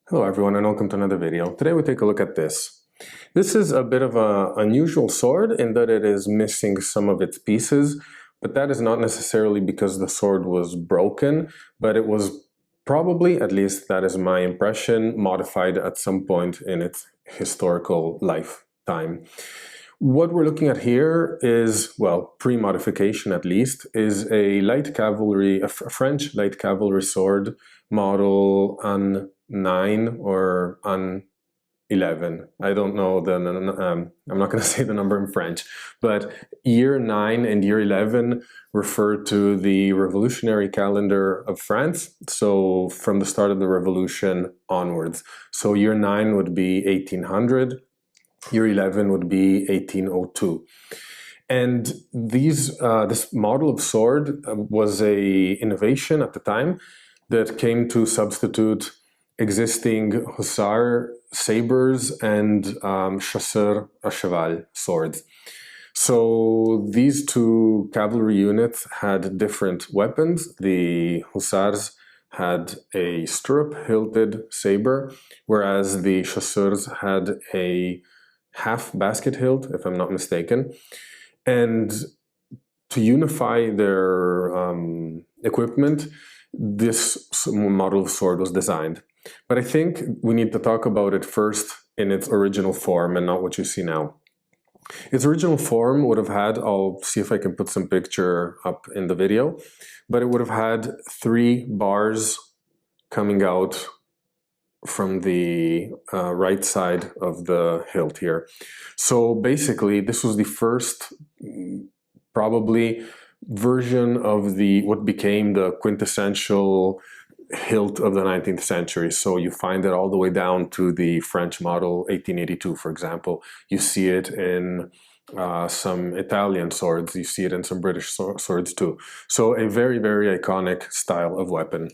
Hello everyone and welcome to another video. Today we take a look at this. This is a bit of an unusual sword in that it is missing some of its pieces, but that is not necessarily because the sword was broken, but it was probably, at least that is my impression, modified at some point in its historical lifetime. What we're looking at here is, well, pre-modification at least, is a light cavalry, a French light cavalry sword model An 9 or An 11. I don't know I'm not going to say the number in French, but year 9 and year 11 refer to the revolutionary calendar of France. So from the start of the revolution onwards. So year 9 would be 1800. Year 11 would be 1802. And this model of sword was a innovation at the time that came to substitute existing hussar sabres and chasseurs à cheval swords. So these two cavalry units had different weapons. The hussars had a stirrup-hilted sabre, whereas the chasseurs had a half basket hilt, if I'm not mistaken. And to unify their equipment, this model of sword was designed. But I think we need to talk about it first in its original form and not what you see now. Its original form would have had, I'll see if I can put some picture up in the video, but it would have had 3 bars coming out from the right side of the hilt here. So basically this was the first probably version of what became the quintessential hilt of the 19th century. So you find it all the way down to the French model 1882, for example. You see it in some Italian swords, you see it in some British swords too. So a very, very iconic style of weapon.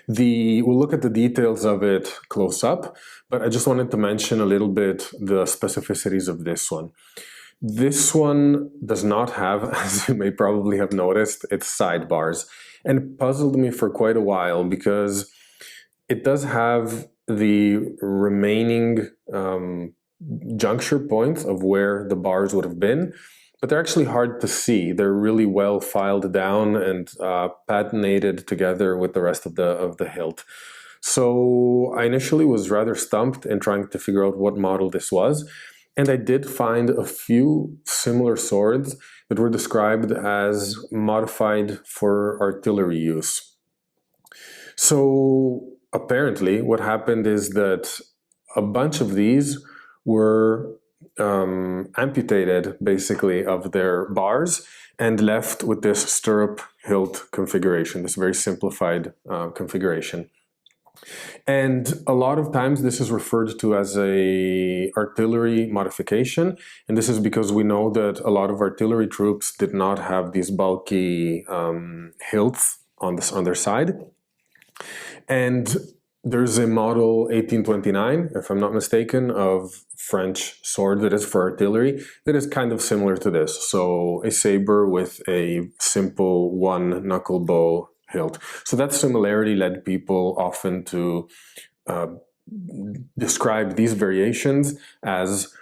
We'll look at the details of it close up, but I just wanted to mention a little bit the specificities of this one. This one does not have, as you may probably have noticed, its sidebars. And it puzzled me for quite a while because it does have the remaining juncture points of where the bars would have been, but they're actually hard to see. They're really well filed down and patinated together with the rest of the hilt. So I initially was rather stumped in trying to figure out what model this was. And I did find a few similar swords that were described as modified for artillery use. So apparently what happened is that a bunch of these were amputated basically of their bars and left with this stirrup hilt configuration, this very simplified configuration. And a lot of times this is referred to as a artillery modification, and this is because we know that a lot of artillery troops did not have these bulky hilts on their side. And there's a model 1829, if I'm not mistaken, of French sword that is for artillery that is kind of similar to this. So a saber with a simple one knuckle bow hilt. So that similarity led people often to describe these variations as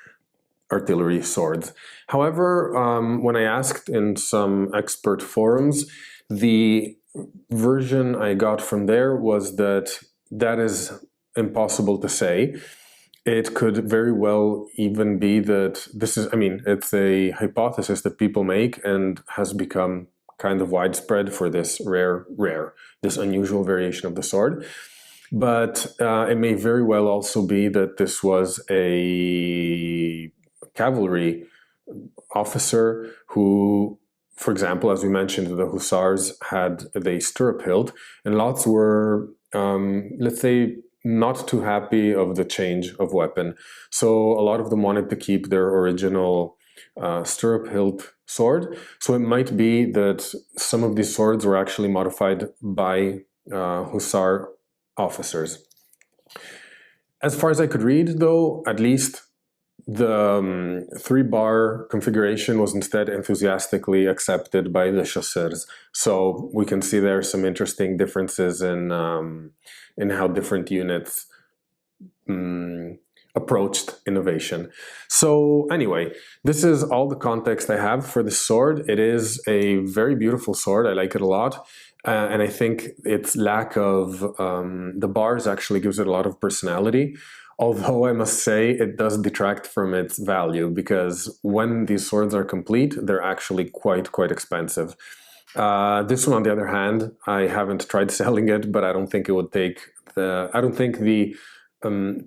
artillery swords. However, when I asked in some expert forums, the version I got from there was that is impossible to say. It could very well even be that this is, it's a hypothesis that people make and has become kind of widespread for this this unusual variation of the sword. But it may very well also be that this was a cavalry officer who, for example, as we mentioned, the hussars had the stirrup hilt, and lots were, let's say, not too happy of the change of weapon. So a lot of them wanted to keep their original stirrup hilt sword. So it might be that some of these swords were actually modified by hussar officers. As far as I could read, though, at least the 3-bar configuration was instead enthusiastically accepted by the chasseurs. So we can see there are some interesting differences in how different units approached innovation. So anyway, this is all the context I have for the sword. It is a very beautiful sword. I like it a lot. And I think its lack of the bars actually gives it a lot of personality. Although I must say it does detract from its value, because when these swords are complete, they're actually quite expensive. This one, on the other hand, I haven't tried selling it, but I don't think it would take I don't think the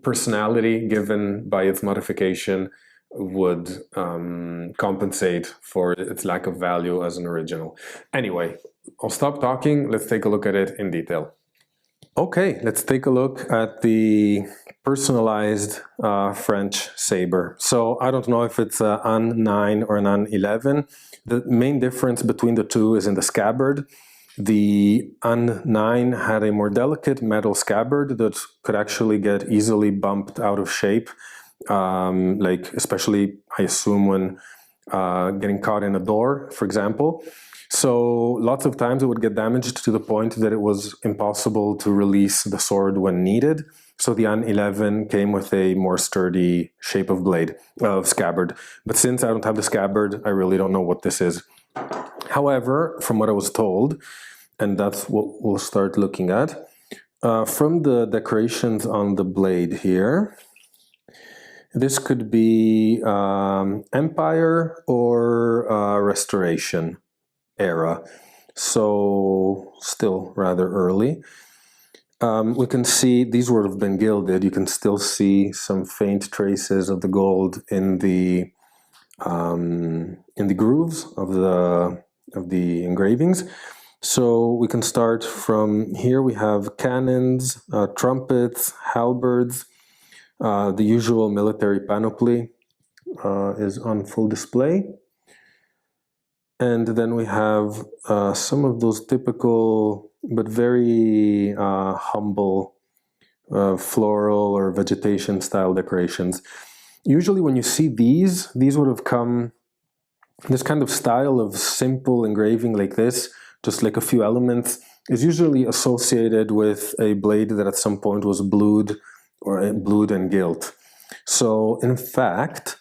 personality given by its modification would compensate for its lack of value as an original. Anyway, I'll stop talking. Let's take a look at it in detail. Okay, let's take a look at the personalized French sabre. So I don't know if it's an 9 or an an 11. The main difference between the two is in the scabbard. The an 9 had a more delicate metal scabbard that could actually get easily bumped out of shape, like especially, I assume, when getting caught in a door, for example. So lots of times it would get damaged to the point that it was impossible to release the sword when needed. So the an 11 came with a more sturdy shape of blade, of scabbard. But since I don't have the scabbard, I really don't know what this is. However, from what I was told, and that's what we'll start looking at, from the decorations on the blade here, this could be Empire or Restoration era, so still rather early. We can see these would have been gilded. You can still see some faint traces of the gold in the grooves of the engravings. So we can start from here. We have cannons, trumpets, halberds. The usual military panoply is on full display. And then we have some of those typical but very humble floral or vegetation style decorations. Usually when you see these would have come, this kind of style of simple engraving like this, just like a few elements, is usually associated with a blade that at some point was blued and gilt. So in fact,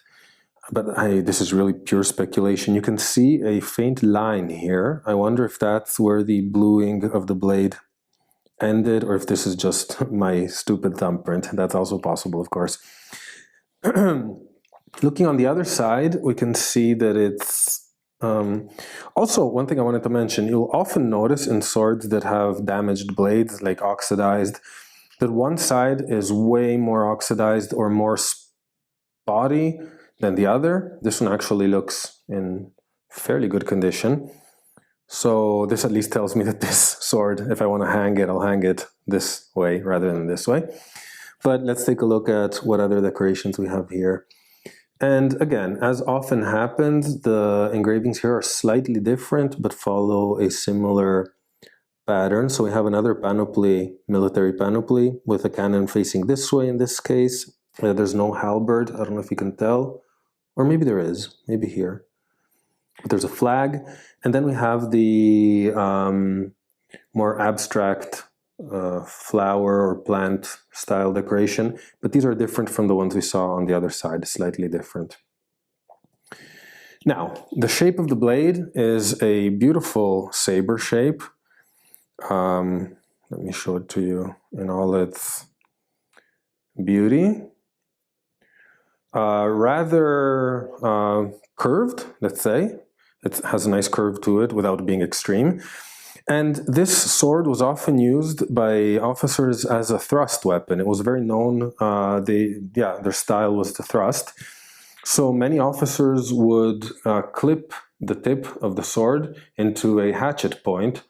but this is really pure speculation, you can see a faint line here. I wonder if that's where the bluing of the blade ended, or if this is just my stupid thumbprint. That's also possible, of course. Looking on the other side, we can see that it's... also, one thing I wanted to mention, you'll often notice in swords that have damaged blades, like oxidized, that one side is way more oxidized or more spotty than the other. This one actually looks in fairly good condition. So this at least tells me that this sword, if I want to hang it, I'll hang it this way rather than this way. But let's take a look at what other decorations we have here. And again, as often happens, the engravings here are slightly different, but follow a similar pattern. So we have another panoply, military panoply, with a cannon facing this way in this case. There's no halberd, I don't know if you can tell. Or maybe there is, maybe here. But there's a flag. And then we have the more abstract flower or plant style decoration, but these are different from the ones we saw on the other side, slightly different. Now, the shape of the blade is a beautiful saber shape. Let me show it to you in all its beauty. Rather curved, let's say. It has a nice curve to it without being extreme. And this sword was often used by officers as a thrust weapon. It was very known, their style was the thrust. So many officers would clip the tip of the sword into a hatchet point.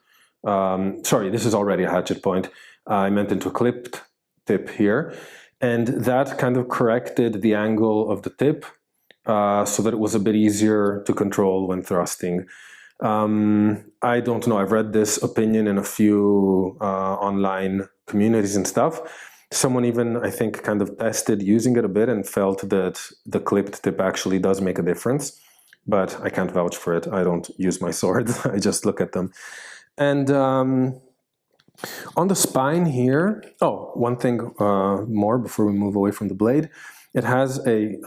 Sorry, this is already a hatchet point. I meant into a clipped tip here. And that kind of corrected the angle of the tip so that it was a bit easier to control when thrusting. I don't know, I've read this opinion in a few online communities and stuff. Someone even, I think, kind of tested using it a bit and felt that the clipped tip actually does make a difference, but I can't vouch for it. I don't use my swords, I just look at them. And on the spine here, oh, one thing more before we move away from the blade. It has a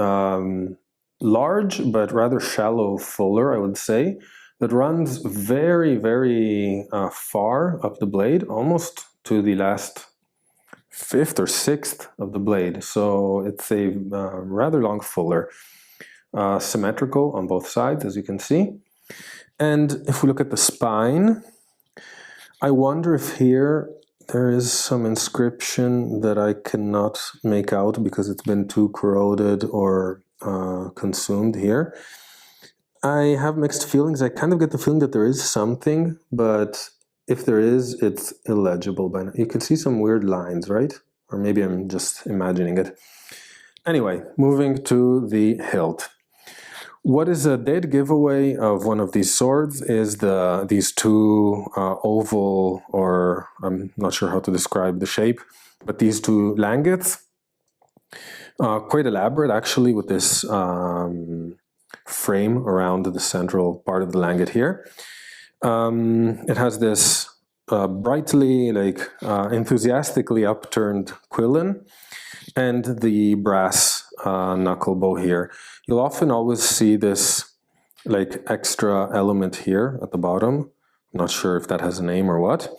large but rather shallow fuller, I would say, that runs very, very far up the blade, almost to the last fifth or sixth of the blade. So it's a rather long fuller, symmetrical on both sides, as you can see. And if we look at the spine, I wonder if here there is some inscription that I cannot make out because it's been too corroded or consumed here. I have mixed feelings. I kind of get the feeling that there is something, but if there is, it's illegible by now. You can see some weird lines, right? Or maybe I'm just imagining it. Anyway, moving to the hilt. What is a dead giveaway of one of these swords is these two oval, or I'm not sure how to describe the shape, but these two langets. Quite elaborate actually, with this frame around the central part of the langet here. It has this brightly, enthusiastically upturned quillin and the brass knuckle bow here. You'll often always see this extra element here at the bottom. I'm not sure if that has a name or what.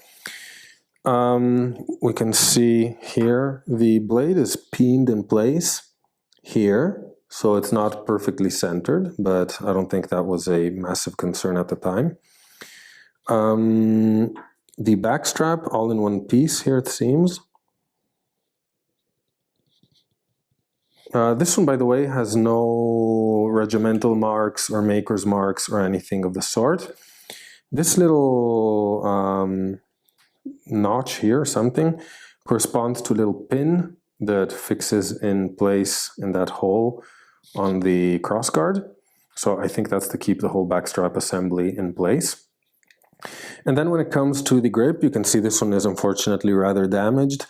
We can see here the blade is pinned in place here, so it's not perfectly centered, but I don't think that was a massive concern at the time. The back strap all in one piece here, it seems. This one, by the way, has no regimental marks or maker's marks or anything of the sort. This little notch here, something, corresponds to a little pin that fixes in place in that hole on the crossguard. So I think that's to keep the whole backstrap assembly in place. And then when it comes to the grip, you can see this one is unfortunately rather damaged.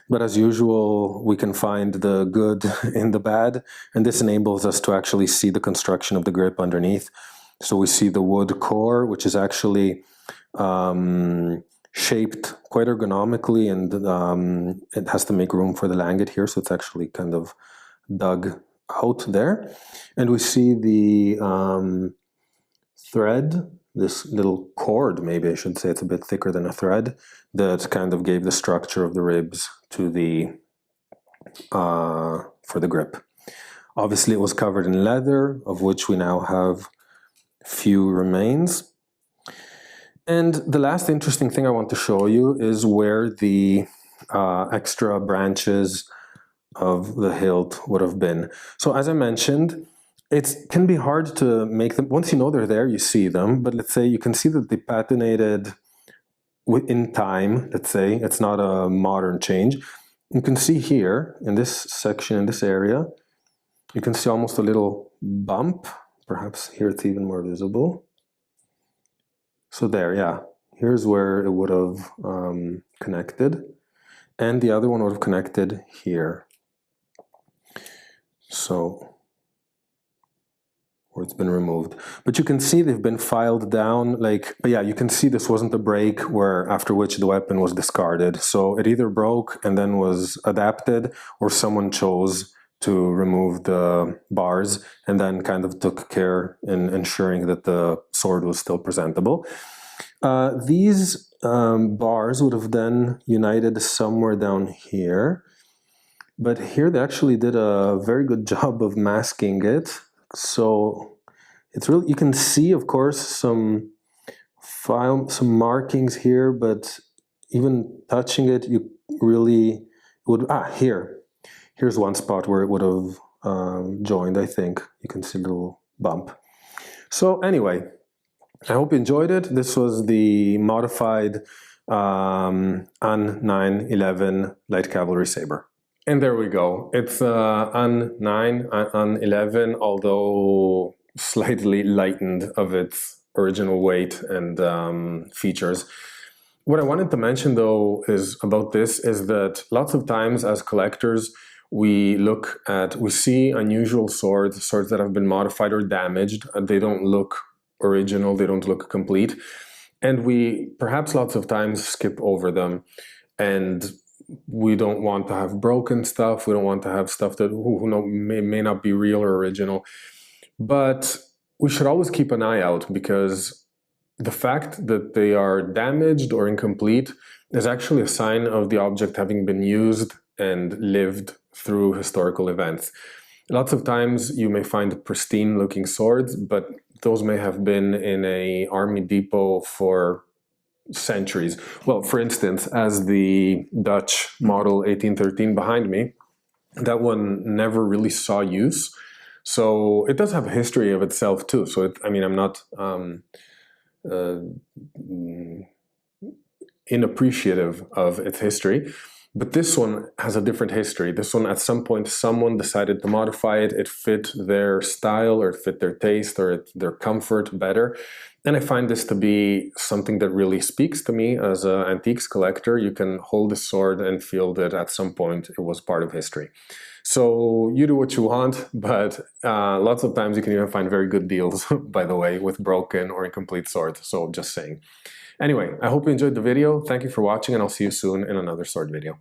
But as usual, we can find the good in the bad, and this enables us to actually see the construction of the grip underneath. So we see the wood core, which is actually shaped quite ergonomically, and it has to make room for the langet here, so it's actually kind of dug out there. And we see the thread, this little cord, maybe I should say, it's a bit thicker than a thread, that kind of gave the structure of the ribs to the for the grip. Obviously it was covered in leather, of which we now have few remains. And the last interesting thing I want to show you is where the extra branches of the hilt would have been. So as I mentioned, it can be hard to make them. Once you know they're there, you see them, but let's say you can see that they patinated in time, let's say. It's not a modern change. You can see here, in this section, in this area, you can see almost a little bump. Perhaps here it's even more visible. So there, yeah, here's where it would have connected, and the other one would have connected here. So, where it's been removed. But you can see they've been filed down, but yeah, you can see this wasn't a break where after which the weapon was discarded. So it either broke and then was adapted, or someone chose to remove the bars and then kind of took care in ensuring that the sword was still presentable. These bars would have then united somewhere down here, but here they actually did a very good job of masking it. So it's really, you can see, of course, some markings here, but even touching it, you really would, here's one spot where it would have joined, I think. You can see a little bump. So anyway, I hope you enjoyed it. This was the modified AN 911 light cavalry saber. And there we go. It's AN 9, AN 11, although slightly lightened of its original weight and features. What I wanted to mention though is about this is that lots of times as collectors, we see unusual swords that have been modified or damaged. They don't look original, they don't look complete. And we perhaps lots of times skip over them. And we don't want to have broken stuff. We don't want to have stuff that may not be real or original. But we should always keep an eye out, because the fact that they are damaged or incomplete is actually a sign of the object having been used and lived through historical events. Lots of times you may find pristine looking swords, but those may have been in an army depot for centuries. Well, for instance, as the Dutch model 1813 behind me, that one never really saw use. So it does have a history of itself too. So I'm not inappreciative of its history, but this one has a different history. This one, at some point, someone decided to modify it. It fit their style, or it fit their taste, or their comfort better. And I find this to be something that really speaks to me as an antiques collector. You can hold a sword and feel that at some point it was part of history. So you do what you want, but lots of times you can even find very good deals, by the way, with broken or incomplete swords. So just saying. Anyway, I hope you enjoyed the video. Thank you for watching, and I'll see you soon in another sword video.